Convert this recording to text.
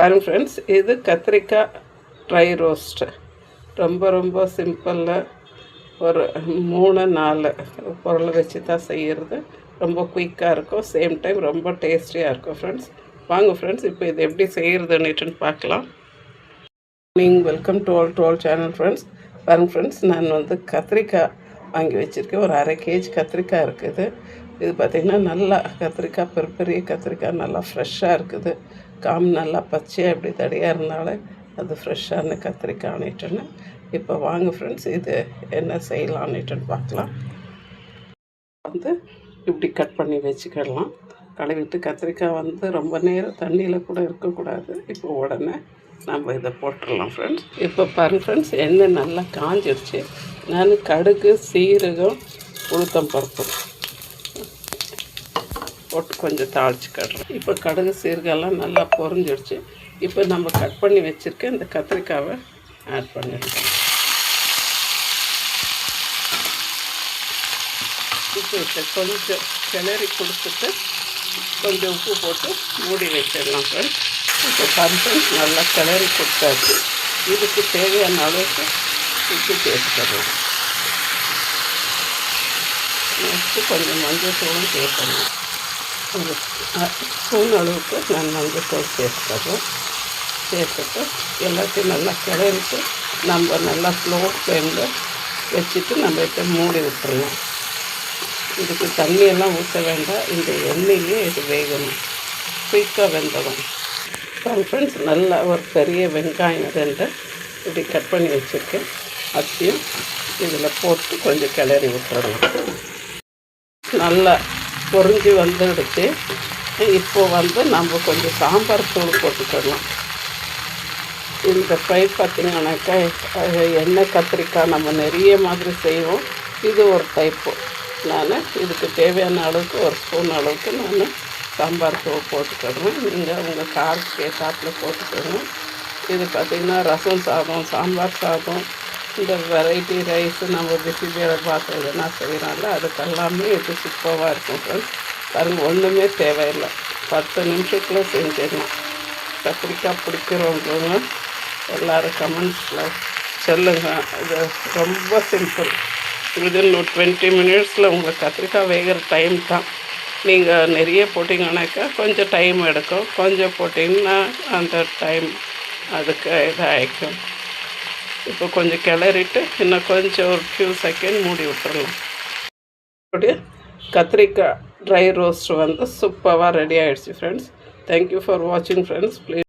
பாருங்கள் ஃப்ரெண்ட்ஸ், இது கத்திரிக்காய் ட்ரை ரோஸ்ட்டு. ரொம்ப சிம்பிளில் ஒரு 3-4 பொருளை வச்சு தான் செய்கிறது. ரொம்ப குயிக்காக இருக்கும், சேம் டைம் ரொம்ப டேஸ்டியாக இருக்கும் ஃப்ரெண்ட்ஸ். வாங்க ஃப்ரெண்ட்ஸ், இப்போ இது எப்படி செய்கிறதுன்னுட்டுன்னு பார்க்கலாம். Welcome to all channel friends. பாருங்கள் ஃப்ரெண்ட்ஸ், நான் கத்திரிக்காய் வாங்கி வச்சுருக்கேன். ஒரு 1/2 kg கத்திரிக்காய் இருக்குது. இது பார்த்திங்கன்னா நல்லா கத்திரிக்காய், பெரிய கத்திரிக்காய் நல்லா ஃப்ரெஷ்ஷாக இருக்குது. காம்பு நல்லா பச்சையாக இப்படி தடியாக இருந்தாலே அது ஃப்ரெஷ்ஷான கத்திரிக்காய் ஆனிட்டுன்னு. இப்போ வாங்க ஃப்ரெண்ட்ஸ், இது என்ன செய்யலான்னுட்டுன்னு பார்க்கலாம். இப்படி கட் பண்ணி வச்சுக்கிடலாம். கழுவிட்டு கத்திரிக்காய் ரொம்ப நேரம் தண்ணியில் கூட இருக்கக்கூடாது. இப்போ உடனே நம்ம இதை போட்டுடலாம் ஃப்ரெண்ட்ஸ். இப்போ பாருங்கள் ஃப்ரெண்ட்ஸ், எண்ணெய் நல்லா காஞ்சிடுச்சு. நான் கடுகு, சீரகம், உளுத்தம் பருப்பு போட்டு கொஞ்சம் தாளிச்சுக்கிடுறேன். இப்போ கடுகு சீரகெல்லாம் நல்லா பொரிஞ்சிடுச்சு. இப்போ நம்ம கட் பண்ணி வச்சுருக்க இந்த கத்திரிக்காவை ஆட் பண்ணிடுறோம். இப்போ கொஞ்சம் கிளறி கொடுத்துட்டு கொஞ்சம் உப்பு போட்டு மூடி வச்சிடலாம் ஃப்ரெண்ட்ஸ். இப்போ ஃப்ரெண்ட்ஸ் நல்லா கிளறி கொடுத்தாச்சு. இதுக்கு தேவையான அளவுக்கு உப்பு சேர்த்துக்கலாம். நெக்ஸ்ட்டு கொஞ்சம் மஞ்சள் தூளும் சேர்க்கணும். ஒரு ஸ்பூன் அளவுக்கு நான் மஞ்சள் தூள் சேர்த்துக்கிறோம். சேர்த்துட்டு எல்லாத்தையும் நல்லா கிளறிட்டு நம்ம நல்லா ஸ்லோ ஃப்ளேமில் வச்சுட்டு நம்ம இதை மூடி விட்டுருவோம். இதுக்கு தண்ணியெல்லாம் ஊற்ற வேண்டாம். இந்த எண்ணெயிலே இது வேகணும், குயிக்காக வெந்துடும். ஃப்ரெண்ட்ஸ், நல்லா ஒரு பெரிய வெங்காயம் 2 இப்படி கட் பண்ணி வச்சுருக்கேன். அதையும் இதில் போட்டு கொஞ்சம் கிளறி விட்டுறணும். நல்லா பொரிஞ்சு வந்துடுச்சு. இப்போ நம்ம கொஞ்சம் சாம்பார் தூள் போட்டுக்கலாம். இந்த ஃப்ரை பார்த்திங்கனாக்கா எண்ணெய் கத்திரிக்காய் நம்ம நிறைய மாதிரி செய்வோம். இது ஒரு டைப்பு. நான் இதுக்கு தேவையான அளவுக்கு ஒரு ஸ்பூன் அளவுக்கு நான் சாம்பார் தூள் போட்டுக்கிடுவேன். நீங்கள் உங்கள் காரத்துக்கு ஏற்றாப்புல போட்டுக்கணும். இது பார்த்திங்கன்னா ரசம் சாதம், சாம்பார் சாதம், இந்த வெரைட்டி ரைஸு, நம்ம பிசிபேரை பார்த்து எதுனா செய்கிறோம்ல, அதுக்கெல்லாமே இது சூப்பராக இருக்கும் ஃப்ரெண்ட்ஸ். பாருங்கள், ஒன்றுமே தேவையில்லை, 10 நிமிஷத்தில் செஞ்சிடலாம். கத்திரிக்காய் பிடிக்கிறவங்க எல்லோரும் கமெண்ட்ஸில் சொல்லுங்கள். இது ரொம்ப சிம்பிள். விதின் 20 மினிட்ஸில் உங்கள் கத்திரிக்காய் வேகிற டைம் தான். நீங்கள் நிறைய போட்டிங்கன்னாக்கா கொஞ்சம் டைம் எடுக்கும். கொஞ்சம் போட்டிங்கன்னா அந்த டைம் அதுக்கு இதாகிக்கும். இப்போ கொஞ்சம் கிளறிட்டு இன்னும் கொஞ்சம் ஒரு ஃபியூ செகண்ட் மூடி விட்டுறலாம். அப்படியே கத்திரிக்காய் ட்ரை ரோஸ்ட் சூப்பராக ரெடி ஆகிடுச்சு ஃப்ரெண்ட்ஸ். தேங்க்யூ ஃபார் வாட்சிங் ஃப்ரெண்ட்ஸ். ப்ளீஸ்